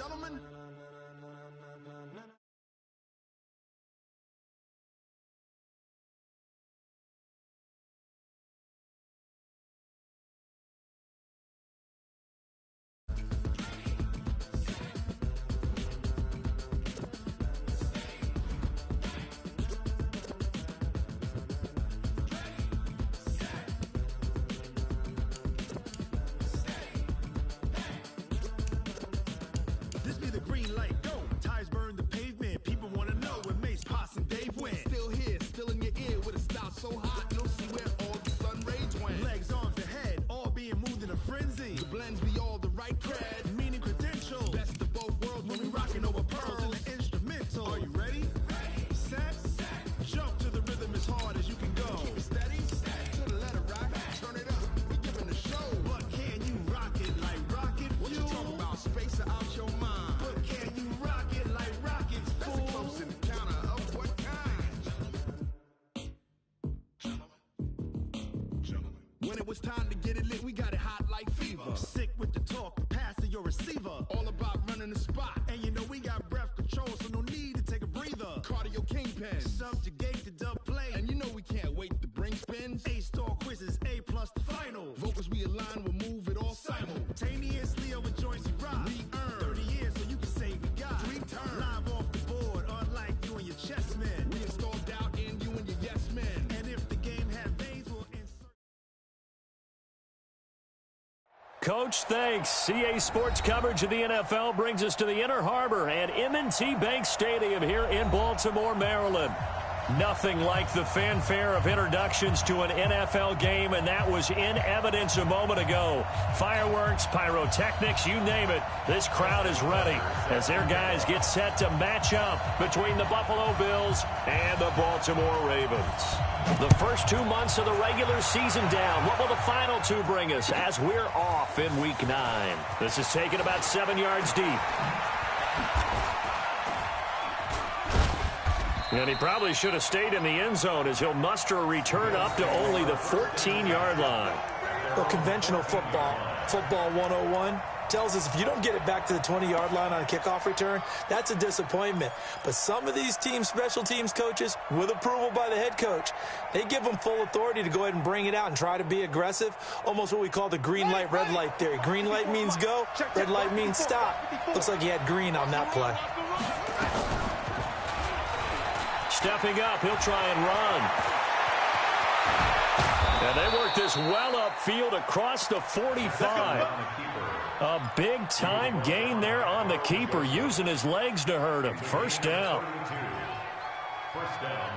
gentlemen. This be the green light, go. Tires burn the pavement. People want to know where Mace, Poss, and Dave went. Still here, still in your ear with a style so hot. You'll see where all the sun rays went. Legs, arms, and head, all being moved in a frenzy. The blends be all the right cred, meaning credentials. Best of both worlds when we rocking over pearls and the instrumental. Are you ready? Set, jump to the rhythm as hard as you can go. Keep it steady, to the letter rock. Turn it up, we giving the show. But can you rock it like rocket fuel? What you talking about? Space out your mind. But can you rock it like rockets, fool? That's a close encounter of what kind? When it was time to get it lit, we got it hot like fever. Sick with the talk, passing your receiver. All about running the spot. And you know we got breath control, so no need to take a breather. Cardio kingpin, subjugate the dub play. And you know we can't wait to bring spins. A-star quizzes, A+ the final. Vocals we align, we'll move it all simultaneously over joints we rock. We earn 30 years, so you can say we got 3 turns. Live off the board, unlike you and your chess men. We install doubt in you and your yes men. And if the game had veins, we'll insert. Coach, thanks. CA Sports coverage of the NFL brings us to the Inner Harbor and M&T Bank Stadium here in Baltimore, Maryland. Nothing like the fanfare of introductions to an NFL game, and that was in evidence a moment ago. Fireworks, pyrotechnics, you name it. This crowd is ready as their guys get set to match up between the Buffalo Bills and the Baltimore Ravens. The first 2 months of the regular season down. What will the final 2 bring us as we're off in Week 9? This is taken about 7 yards deep. And he probably should have stayed in the end zone as he'll muster a return up to only the 14-yard line. Well, conventional football 101, tells us if you don't get it back to the 20-yard line on a kickoff return, that's a disappointment. But some of these teams, special teams coaches, with approval by the head coach, they give them full authority to go ahead and bring it out and try to be aggressive, almost what we call the green light, red light theory. Green light means go, red light means stop. Looks like he had green on that play. Stepping up, he'll try and run. And they work this well upfield across the 45. A big-time gain there on the keeper, using his legs to hurt him. First down. First down,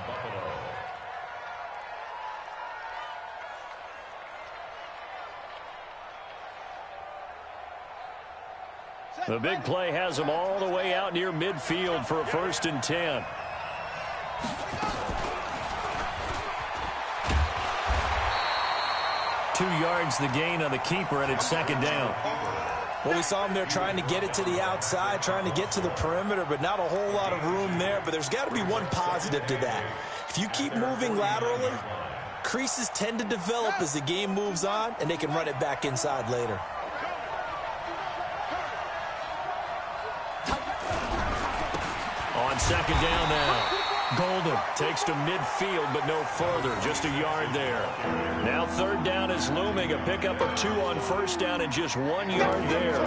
Buffalo. The big play has him all the way out near midfield for a 1st and 10. Two yards the gain on the keeper, and it's 2nd down. Well, we saw him there trying to get it to the outside, trying to get to the perimeter, but not a whole lot of room there. But there's got to be one positive to that. If you keep moving laterally, creases tend to develop as the game moves on, and they can run it back inside later. On 2nd down now. Golden takes to midfield, but no further. Just a yard there. Now 3rd down is looming. A pickup of 2 on 1st down and just 1 yard there.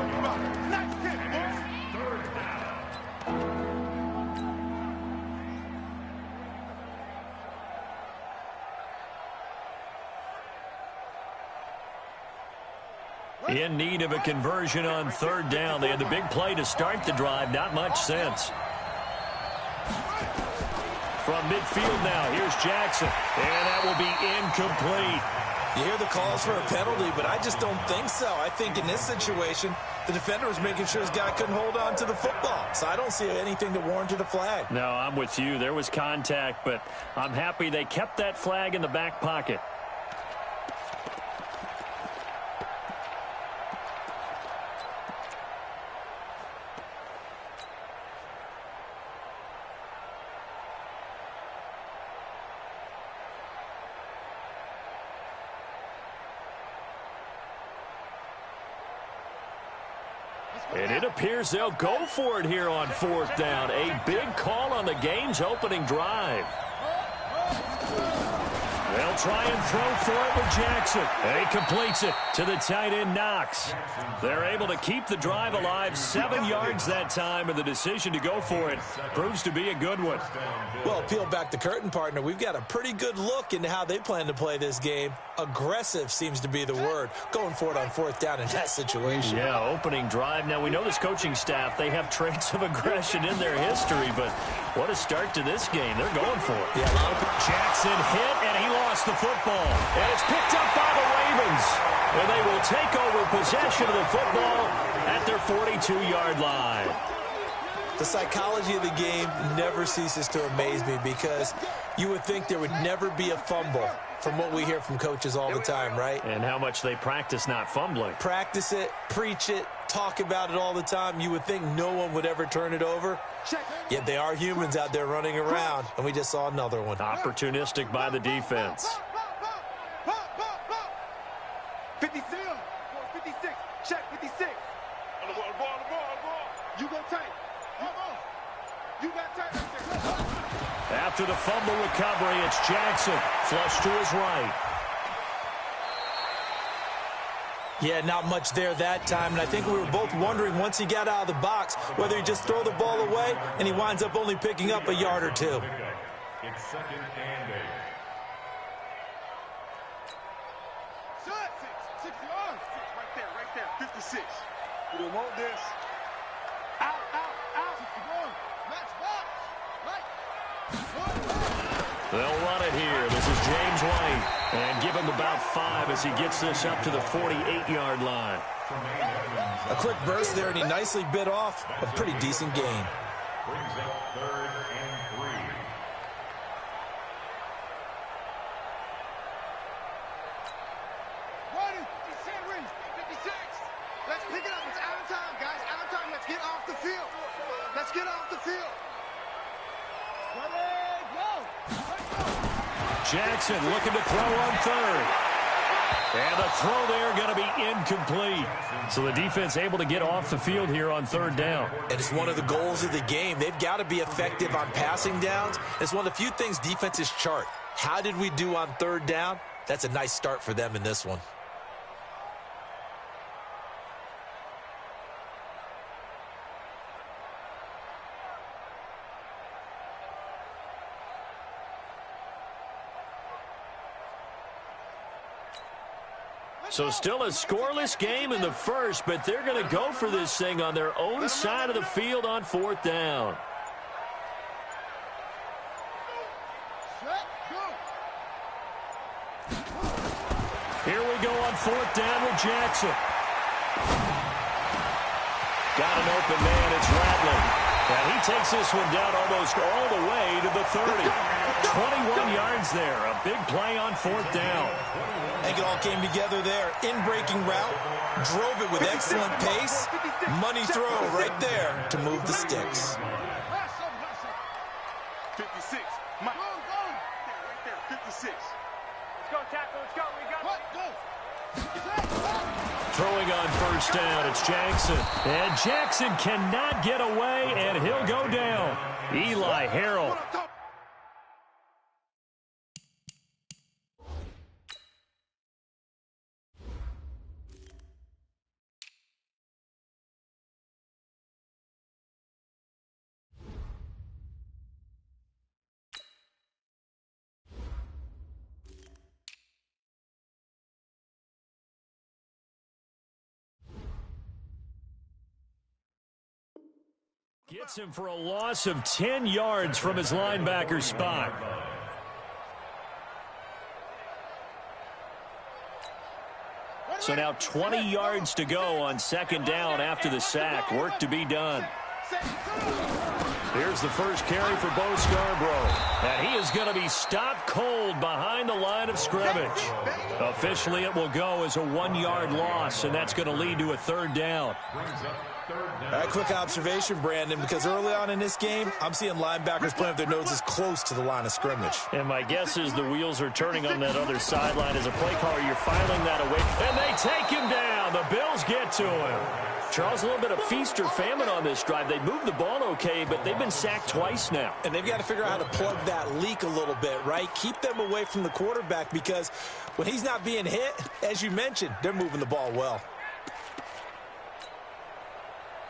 In need of a conversion on 3rd down. They had the big play to start the drive. Not much sense. From midfield now, here's Jackson, and that will be incomplete. You hear the calls for a penalty, but I just don't think so. I think in this situation, the defender was making sure his guy couldn't hold on to the football. So I don't see anything that warranted a flag. No, I'm with you. There was contact, but I'm happy they kept that flag in the back pocket. And it appears they'll go for it here on 4th down. A big call on the game's opening drive. They'll try and throw for it with Jackson. And he completes it to the tight end, Knox. They're able to keep the drive alive, 7 yards that time, and the decision to go for it proves to be a good one. Well, peel back the curtain, partner. We've got a pretty good look into how they plan to play this game. Aggressive seems to be the word. Going for it on 4th down in that situation. Yeah, opening drive. Now, we know this coaching staff, they have traits of aggression in their history, but what a start to this game. They're going for it. Yeah, Jackson hit, and he lost the football. And it's picked up by the Ravens. And they will take over possession of the football at their 42-yard line. The psychology of the game never ceases to amaze me because you would think there would never be a fumble from what we hear from coaches all the time, right? And how much they practice not fumbling. Practice it, preach it, talk about it all the time. You would think no one would ever turn it over. Yet they are humans out there running around, and we just saw another one. Opportunistic by the defense. 56. 56. Check 56. On the ball. You go tight. You got tight right there. After the fumble recovery, it's Jackson. Flush to his right. Yeah, not much there that time, and I think we were both wondering once he got out of the box whether he just throw the ball away, and he winds up only picking up a yard or two. It's 2nd and 8. 6 yards. Right there. 56. You don't want this. Out. 61. Match box. Right. They'll run it here. This is James White. And give him about 5 as he gets this up to the 48-yard line. A quick burst there, and he nicely bit off a pretty decent gain. Brings up 3rd and 3. Let's pick it up. It's out of time, guys. Out of time. Let's get off the field. Ready, go. Jackson looking to throw on 3rd. And the throw there going to be incomplete. So the defense able to get off the field here on 3rd down. And it's one of the goals of the game. They've got to be effective on passing downs. It's one of the few things defenses chart. How did we do on 3rd down? That's a nice start for them in this one. So still a scoreless game in the first, but they're going to go for this thing on their own side of the field on 4th down. Here we go on 4th down with Jackson. Got an open man, it's Rattler. And he takes this one down almost all the way to the 30. 21 yards there, a big play on 4th down. I think it all came together there. In-breaking route, drove it with excellent pace. Money throw right there to move the sticks. 56. Right there. 56. Let's go, tackle. Let's go. We got it. Throwing on 1st down, it's Jackson. And Jackson cannot get away, and he'll go down. Eli Harrell. Gets him for a loss of 10 yards from his linebacker spot. So now 20 yards to go on 2nd down after the sack. Work to be done. Here's the first carry for Bo Scarborough. And he is going to be stopped cold behind the line of scrimmage. Officially, it will go as a 1-yard loss, and that's going to lead to a 3rd down. A quick observation, Brandon, because early on in this game, I'm seeing linebackers playing with their noses close to the line of scrimmage. And my guess is the wheels are turning on that other sideline. As a play caller, you're filing that away. And they take him down. The Bills get to him. Charles, a little bit of feast or famine on this drive. They moved the ball okay, but they've been sacked twice now. And they've got to figure out how to plug that leak a little bit, right? Keep them away from the quarterback, because when he's not being hit, as you mentioned, they're moving the ball well.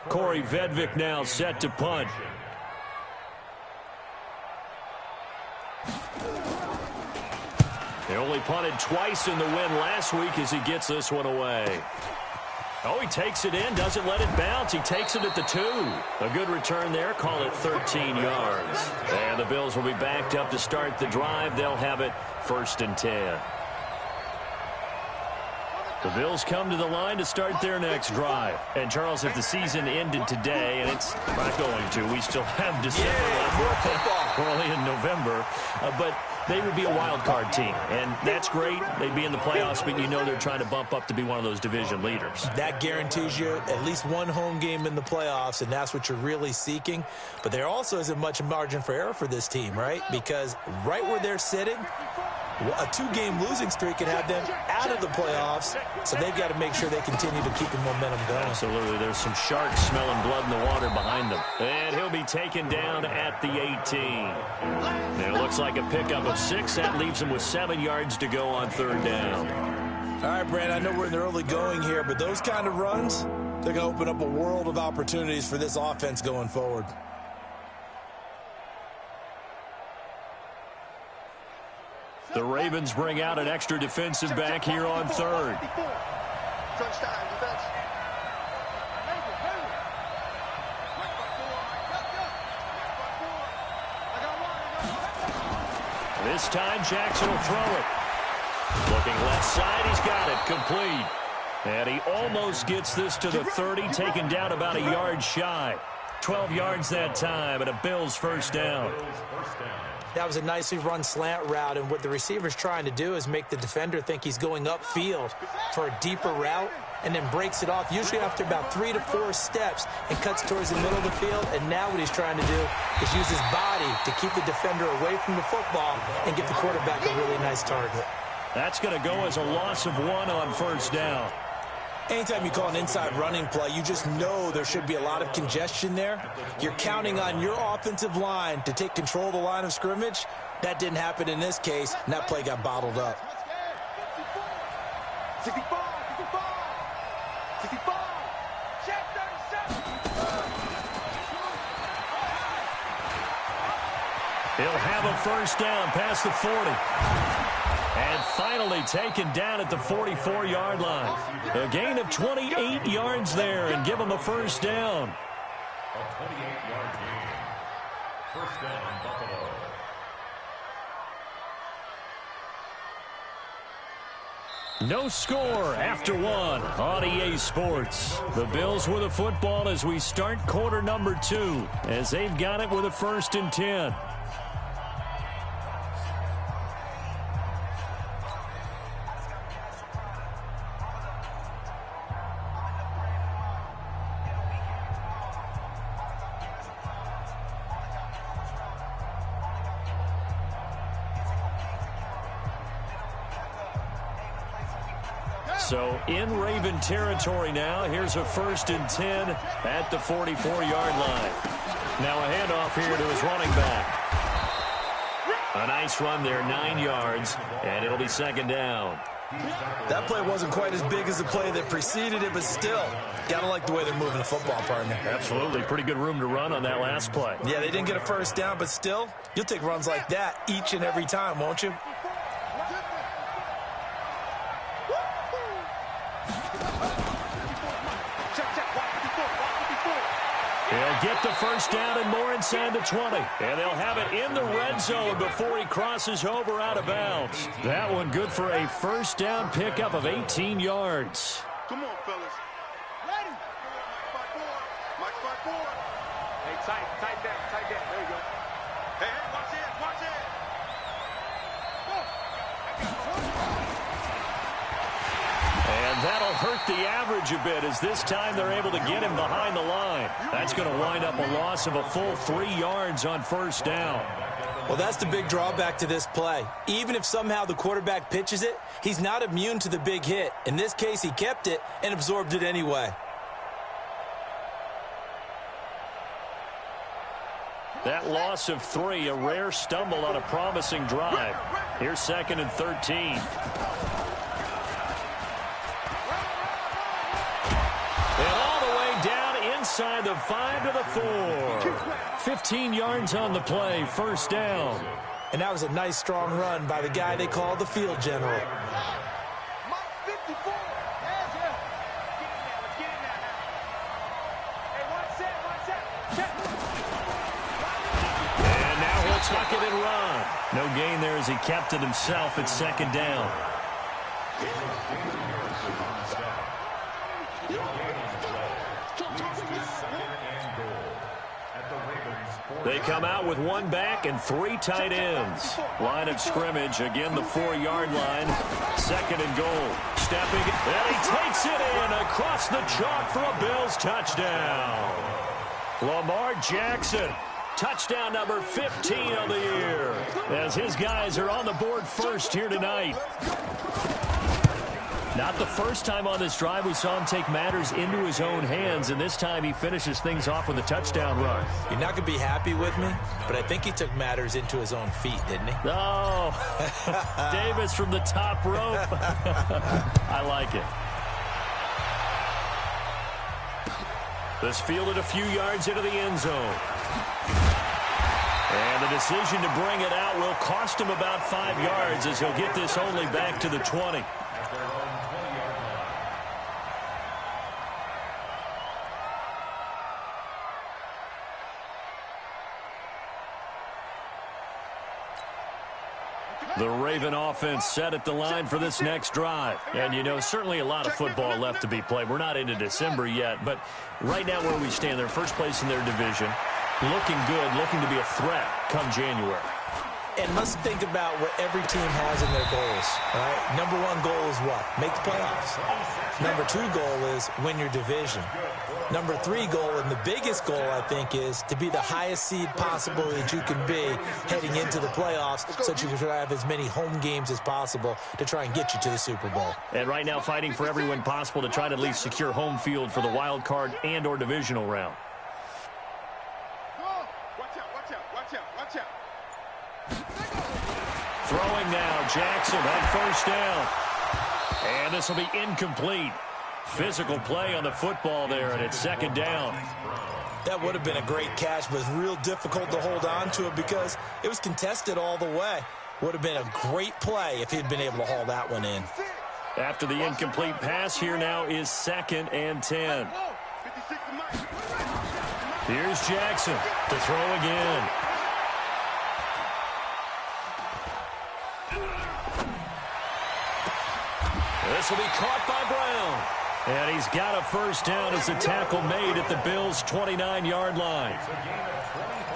Corey Vedvik now set to punt. They only punted twice in the win last week as he gets this one away. Oh, he takes it in, doesn't let it bounce. He takes it at the 2. A good return there. Call it 13 yards. And the Bills will be backed up to start the drive. They'll have it 1st and 10. The Bills come to the line to start their next drive. And, Charles, if the season ended today, and it's not going to, we still have December left. We're only in November. But they would be a wild card team. And that's great. They'd be in the playoffs, but you know they're trying to bump up to be one of those division leaders. That guarantees you at least one home game in the playoffs, and that's what you're really seeking. But there also isn't much margin for error for this team, right? Because right where they're sitting, a 2-game losing streak could have them out of the playoffs, so they've got to make sure they continue to keep the momentum going. Absolutely. There's some sharks smelling blood in the water behind them. And he'll be taken down at the 18. And it looks like a pickup of 6. That leaves him with 7 yards to go on 3rd down. All right, Brandon, I know we're in the early going here, but those kind of runs, they're going to open up a world of opportunities for this offense going forward. The Ravens bring out an extra defensive back here on 3rd. This time Jackson will throw it. Looking left side, he's got it, complete. And he almost gets this to the 30, taken down about a yard shy. 12 yards that time, and a Bills 1st down. That was a nicely run slant route, and what the receiver's trying to do is make the defender think he's going upfield for a deeper route, and then breaks it off, usually after about 3 to 4 steps, and cuts towards the middle of the field. And now what he's trying to do is use his body to keep the defender away from the football and give the quarterback a really nice target. That's going to go as a loss of 1 on 1st down. Anytime you call an inside running play, you just know there should be a lot of congestion there. You're counting on your offensive line to take control of the line of scrimmage. That didn't happen in this case, and that play got bottled up. 65. He'll have a 1st down past the 40. And finally taken down at the 44-yard line. A gain of 28 yards there, and give him a 1st down. A 28-yard gain. 1st down, Buffalo. No score after 1 on EA Sports. The Bills with the football as we start quarter number 2, as they've got it with a 1st and 10. So in Raven territory now. Here's a 1st and 10 at the 44-yard line. Now a handoff here to his running back. A nice run there, 9 yards, and it'll be 2nd down. That play wasn't quite as big as the play that preceded it, but still, gotta like the way they're moving the football, partner. Absolutely. Pretty good room to run on that last play. Yeah, they didn't get a 1st down, but still, you'll take runs like that each and every time, won't you? He'll get the 1st down and more inside the 20. And they'll have it in the red zone before he crosses over out of bounds. That one good for a 1st down pickup of 18 yards. Come on, fellas. Ready? Mike 5-4. Hey, tight down. There you go. Hey, watch it. And that'll hurt the average a bit, as this time they're able to get him behind the line. That's going to wind up a loss of a full 3 yards on 1st down. Well, that's the big drawback to this play. Even if somehow the quarterback pitches it, he's not immune to the big hit. In this case, he kept it and absorbed it anyway. That loss of 3, a rare stumble on a promising drive. Here's 2nd and 13. And all the way down inside the 5 to the 4. 15 yards on the play, first down. And that was a nice, strong run by the guy they call the field general. And now he'll tuck it and run. No gain there as he kept it himself at 2nd down. They come out with 1 back and 3 tight ends. Line of scrimmage, again the 4-yard line. 2nd and goal. Stepping, and he takes it in across the chalk for a Bills touchdown. Lamar Jackson, touchdown number 15 of the year, as his guys are on the board first here tonight. Not the first time on this drive we saw him take matters into his own hands, and this time he finishes things off with a touchdown run. You're not going to be happy with me, but I think he took matters into his own feet, didn't he? Oh, Davis from the top rope. I like it. This fielded a few yards into the end zone. And the decision to bring it out will cost him about 5 yards, as he'll get this only back to the 20. The Raven offense set at the line for this next drive. And, you know, certainly a lot of football left to be played. We're not into December yet, but right now where we stand, they're first place in their division. Looking good, looking to be a threat come January. And let's think about what every team has in their goals, all right? Number 1 goal is what? Make the playoffs. Number 2 goal is win your division. Number 3 goal, and the biggest goal, I think, is to be the highest seed possible that you can be heading into the playoffs, so that you can have as many home games as possible to try and get you to the Super Bowl. And right now fighting for every win possible to try to at least secure home field for the wild card and or divisional round. Throwing now, Jackson on first down. And this will be incomplete. Physical play on the football there, and it's 2nd down. That would have been a great catch, but it's real difficult to hold on to it because it was contested all the way. Would have been a great play if he'd been able to haul that one in. After the incomplete pass, here now is 2nd and 10. Here's Jackson to throw again. This will be caught by Brown. And he's got a first down as a tackle made at the Bills' 29-yard line.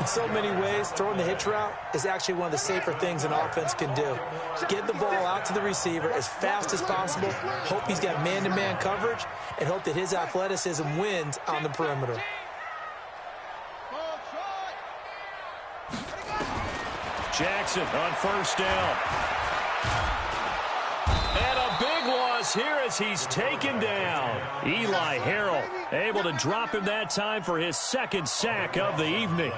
In so many ways, throwing the hitch route is actually one of the safer things an offense can do. Get the ball out to the receiver as fast as possible, hope he's got man-to-man coverage, and hope that his athleticism wins on the perimeter. Jackson on first down. And a big loss here as he's taken down. Eli Harrell able to drop him that time for his 2nd sack of the evening.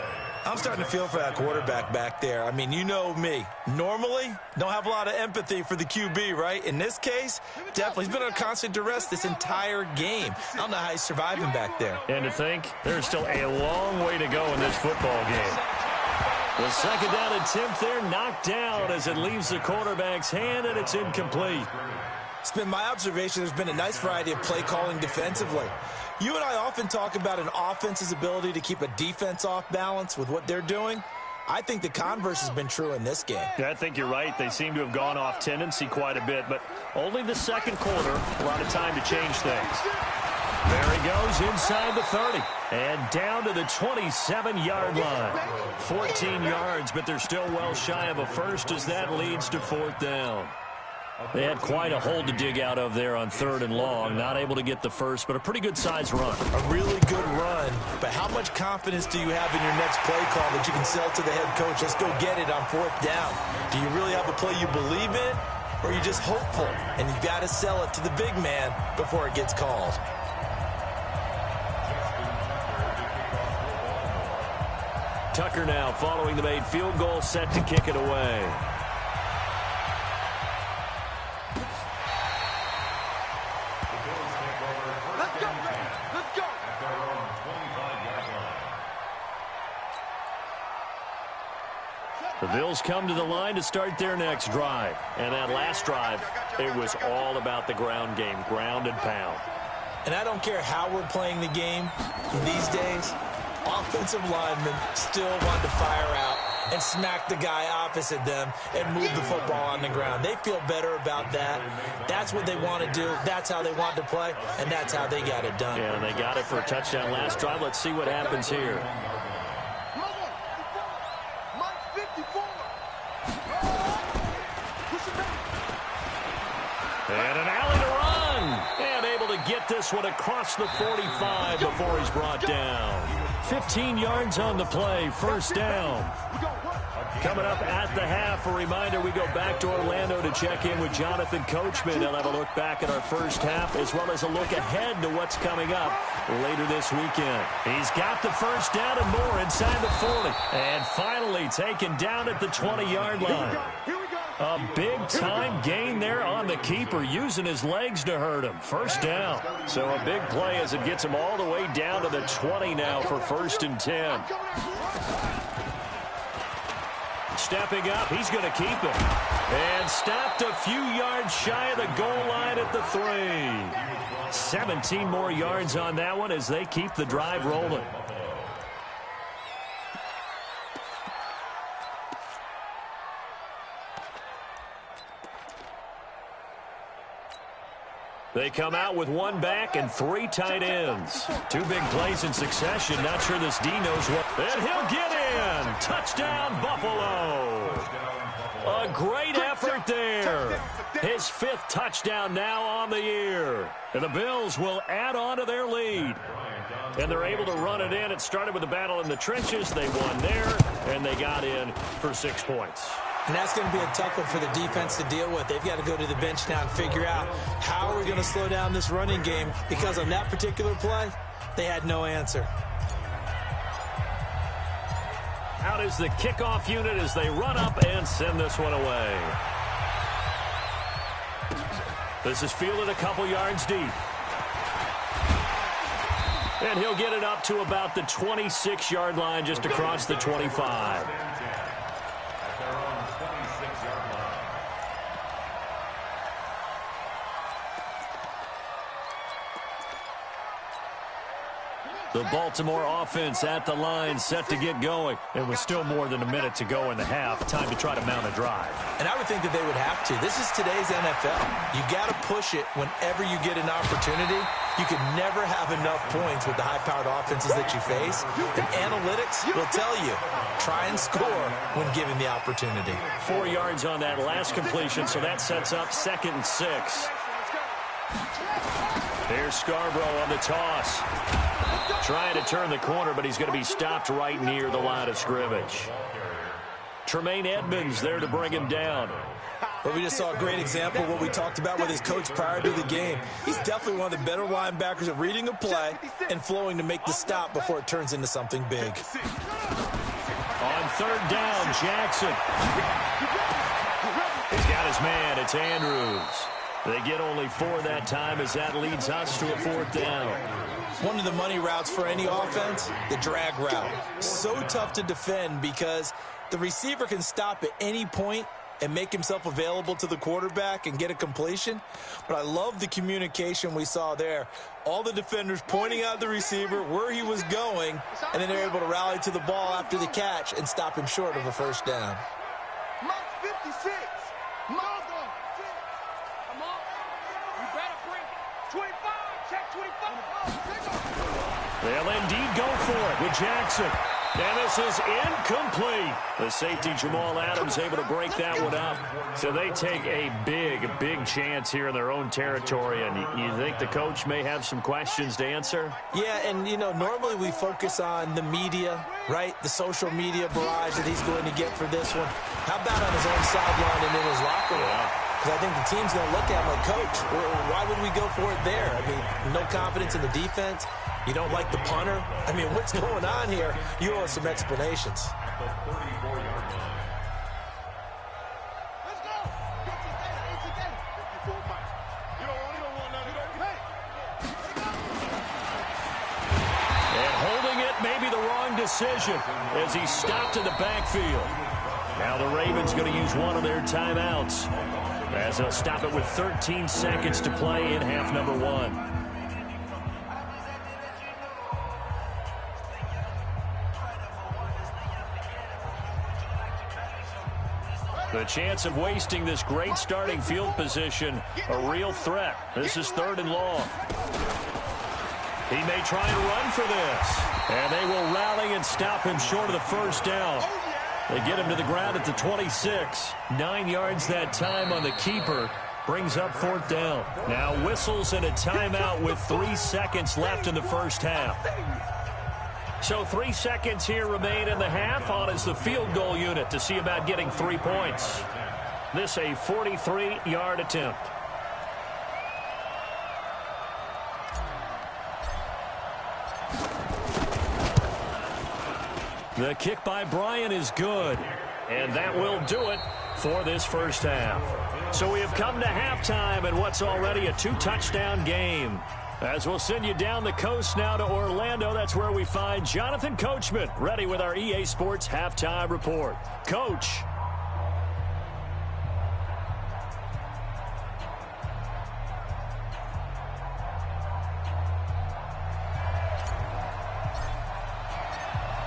I'm starting to feel for that quarterback back there. I mean, you know me. Normally, don't have a lot of empathy for the QB, right? In this case, definitely. He's been on constant duress this entire game. I don't know how he's surviving back there. And to think, there's still a long way to go in this football game. The 2nd down attempt there knocked down as it leaves the quarterback's hand, and it's incomplete. It's been my observation there's been a nice variety of play calling defensively. You and I often talk about an offense's ability to keep a defense off balance with what they're doing. I think the converse has been true in this game. Yeah, I think you're right. They seem to have gone off tendency quite a bit, but only the 2nd quarter, a lot of time to change things. There he goes inside the 30 and down to the 27-yard line. 14 yards, but they're still well shy of a first as that leads to 4th down. They had quite a hole to dig out of there on 3rd and long. Not able to get the first, but a pretty good-sized run. A really good run, but how much confidence do you have in your next play call that you can sell to the head coach? Let's go get it on 4th down. Do you really have a play you believe in, or are you just hopeful? And you've got to sell it to the big man before it gets called. Tucker now following the made field goal, set to kick it away. The Bills come to the line to start their next drive. And that last drive, it was all about the ground game, ground and pound. And I don't care how we're playing the game these days, offensive linemen still want to fire out and smack the guy opposite them and move the football on the ground. They feel better about that. That's what they want to do. That's how they want to play, and that's how they got it done. Yeah, and they got it for a touchdown last drive. Let's see what happens here. And an alley to run. And able to get this one across the 45 before he's brought down. 15 yards on the play, first down. Coming up at the half, a reminder, we go back to Orlando to check in with Jonathan Coachman. He'll have a look back at our first half as well as a look ahead to what's coming up later this weekend. He's got the first down and more inside the 40. And finally taken down at the 20-yard line. A big-time gain there on the keeper, using his legs to hurt him. First down. So a big play as it gets him all the way down to the 20 now for 1st and 10. Stepping up, he's going to keep it. And stopped a few yards shy of the goal line at the 3. 17 more yards on that one as they keep the drive rolling. They come out with one back and 3 tight ends. 2 big plays in succession. Not sure this D knows what. And he'll get in. Touchdown, Buffalo. A great effort there. His 5th touchdown now on the year. And the Bills will add on to their lead. And they're able to run it in. It started with a battle in the trenches. They won there, and they got in for 6 points. And that's going to be a tough one for the defense to deal with. They've got to go to the bench now and figure out how are we going to slow down this running game, because on that particular play, they had no answer. Out is the kickoff unit as they run up and send this one away. This is fielded a couple yards deep. And he'll get it up to about the 26-yard line, just across the 25. The Baltimore offense at the line, set to get going. It was still more than a minute to go in the half. Time to try to mount a drive. And I would think that they would have to. This is today's NFL. You got to push it whenever you get an opportunity. You can never have enough points with the high-powered offenses that you face. And analytics will tell you, try and score when given the opportunity. 4 yards on that last completion, so that sets up 2nd and 6. Here's Scarborough on the toss. Trying to turn the corner, but he's going to be stopped right near the line of scrimmage. Tremaine Edmonds there to bring him down. But we just saw a great example of what we talked about with his coach prior to the game. He's definitely one of the better linebackers at reading a play and flowing to make the stop before it turns into something big. On 3rd down, Jackson. He's got his man. It's Andrews. They get only 4 that time as that leads us to a 4th down. One of the money routes for any offense, the drag route. So tough to defend because the receiver can stop at any point and make himself available to the quarterback and get a completion. But I love the communication we saw there. All the defenders pointing out the receiver, where he was going, and then they're able to rally to the ball after the catch and stop him short of a 1st down. Mark 56. Mark 6. Come on. You better bring it. 25. Check 25. They'll indeed go for it with Jackson. And this is incomplete. The safety, Jamal Adams, able to break that one up. So they take a big chance here in their own territory. And you think the coach may have some questions to answer? Yeah, and, you know, normally we focus on the media, right? The social media barrage that he's going to get for this one. How about on his own sideline and in his locker room? because I think the team's going to look at him like, Coach, why would we go for it there? I mean, no confidence in the defense. You don't like the punter. I mean, what's going on here? You owe us some explanations. At the 34-yard line. Let's go. It's a game. 54 miles. You don't want none of that. And holding it may be the wrong decision as he stopped in the backfield. Now the Ravens going to use one of their timeouts as they'll stop it with 13 seconds to play in half number 1. The chance of wasting this great starting field position, a real threat. This is 3rd and long. He may try and run for this. And they will rally and stop him short of the first down. They get him to the ground at the 26. 9 yards that time on the keeper. Brings up 4th down. Now whistles and a timeout with 3 seconds left in the first half. So 3 seconds here remain in the half. On is the field goal unit to see about getting 3 points. This a 43-yard attempt. The kick by Bryant is good. And that will do it for this first half. So we have come to halftime in what's already a 2-touchdown game. As we'll send you down the coast now to Orlando, that's where we find Jonathan Coachman ready with our EA Sports Halftime Report. Coach.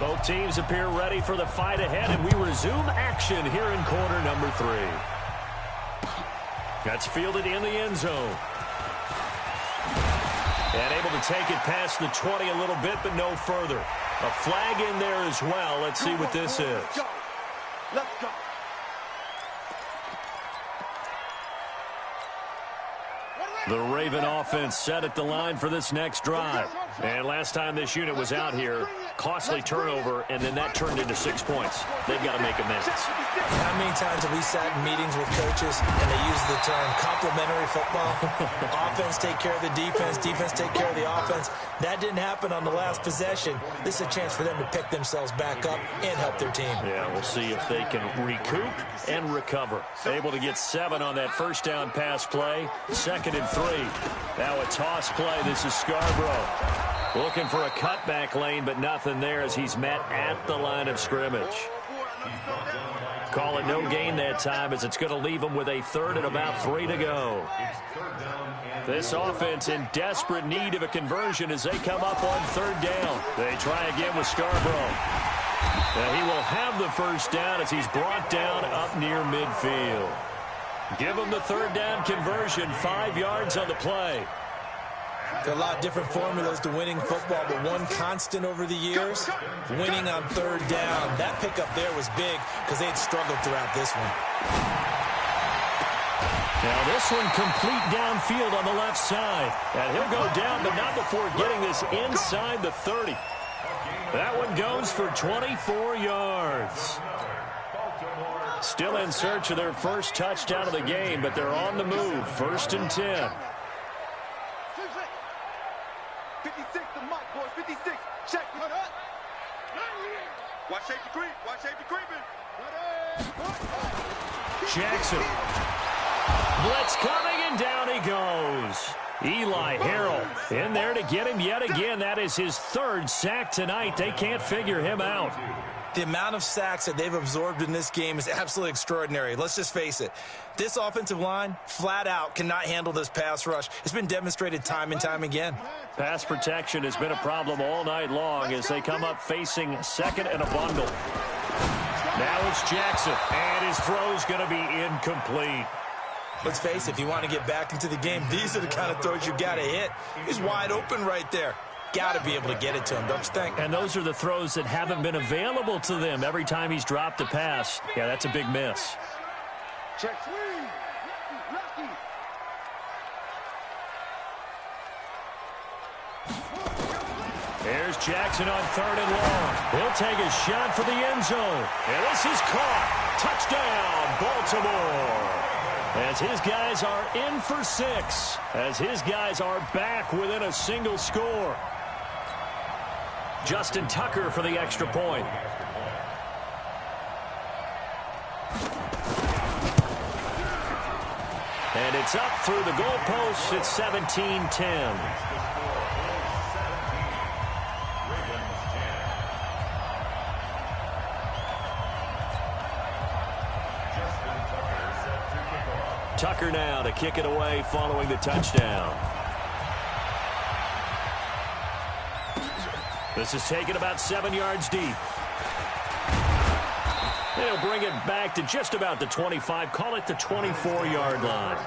Both teams appear ready for the fight ahead, and we resume action here in quarter number 3. That's fielded in the end zone. And able to take it past the 20 a little bit, but no further. A flag in there as well. Let's see what this is. Let's go. The Raven offense set at the line for this next drive. And last time this unit was out here, costly turnover, and then that turned into 6 points. They've got to make amends. How many times have we sat in meetings with coaches and they use the term complementary football? Offense take care of the defense, defense take care of the offense. That didn't happen on the last possession. This is a chance for them to pick themselves back up and help their team. Yeah, we'll see if they can recoup and recover. Able to get 7 on that first down pass play. 2nd and 3. Now a toss play. This is Scarborough. Looking for a cutback lane, but nothing there as he's met at the line of scrimmage. Call it no gain that time as it's going to leave him with a 3rd and about 3 to go. This offense in desperate need of a conversion as they come up on 3rd down. They try again with Scarborough. And he will have the first down as he's brought down up near midfield. Give him the 3rd down conversion, 5 yards on the play. There are a lot of different formulas to winning football, but one constant over the years, winning on 3rd down. That pickup there was big because they had struggled throughout this one. Now this one complete downfield on the left side. And he'll go down, but not before getting this inside the 30. That one goes for 24 yards. Still in search of their first touchdown of the game, but they're on the move. 1st and 10. 56 the mark, boys. 56. Check. Cut up. Watch safety creep. Watch safety creeping. Jackson. Blitz coming, and down he goes. Eli Harrell in there to get him yet again. That is his 3rd sack tonight. They can't figure him out. The amount of sacks that they've absorbed in this game is absolutely extraordinary. Let's just face it. This offensive line, flat out, cannot handle this pass rush. It's been demonstrated time and time again. Pass protection has been a problem all night long as they come up facing 2nd and a bundle. Now it's Jackson, and his throw's going to be incomplete. Let's face it, if you want to get back into the game, these are the kind of throws you got to hit. He's wide open right there. Got to be able to get it to him, don't you think? And those are the throws that haven't been available to them every time he's dropped a pass. Yeah, that's a big miss. Check. Lucky. There's Jackson on 3rd and long. He'll take a shot for the end zone. And this is caught. Touchdown, Baltimore. As his guys are in for 6. As his guys are back within a single score. Justin Tucker for the extra point. And it's up through the goalposts. It's 17-10. Tucker now to kick it away following the touchdown. This is taken about 7 yards deep. They'll bring it back to just about the 25. Call it the 24-yard line.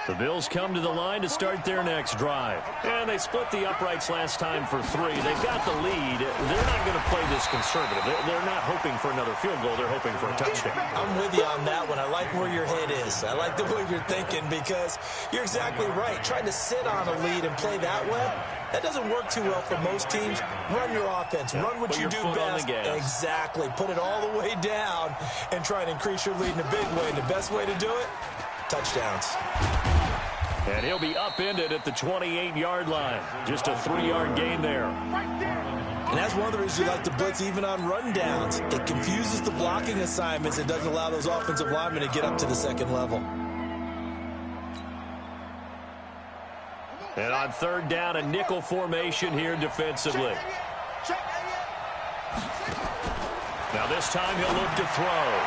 The Bills come to the line to start their next drive. And they split the uprights last time for 3. They've got the lead. They're not going to play this conservative. They're not hoping for another field goal. They're hoping for a touchdown. I'm with you on that one. I like where your head is. I like the way you're thinking because you're exactly right. Trying to sit on a lead and play that way, that doesn't work too well for most teams. Run your offense. Run what you do best. Exactly. Put it all the way down and try and increase your lead in a big way. And the best way to do it, touchdowns. And he'll be upended at the 28-yard line. Just a 3-yard gain there. And that's one of the reasons you like to blitz even on rundowns. It confuses the blocking assignments. It doesn't allow those offensive linemen to get up to the second level. And on 3rd down, a nickel formation here defensively. Now this time he'll look to throw.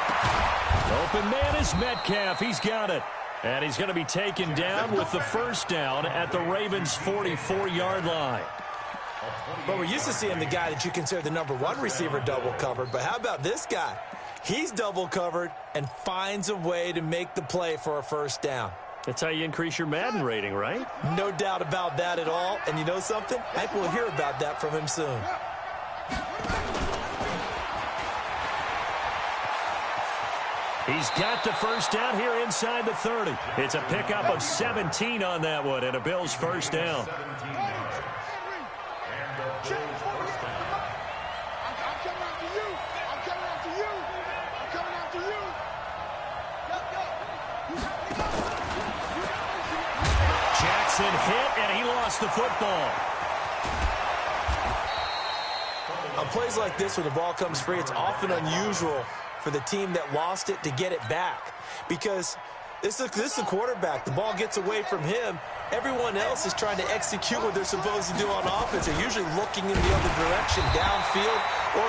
Open man is Metcalf. He's got it. And he's going to be taken down with the first down at the Ravens' 44-yard line. But we're used to seeing the guy that you consider the #1 receiver double covered. But how about this guy? He's double covered and finds a way to make the play for a first down. That's how you increase your Madden rating, right? No doubt about that at all. And you know something? I think we'll hear about that from him soon. He's got the first down here inside the 30. It's a pickup of 17 on that one and a Bills first down. Jackson hit and he lost the football. On plays like this, when the ball comes free, it's often unusual for the team that lost it to get it back. Because this is the quarterback. The ball gets away from him. Everyone else is trying to execute what they're supposed to do on offense. They're usually looking in the other direction, downfield, or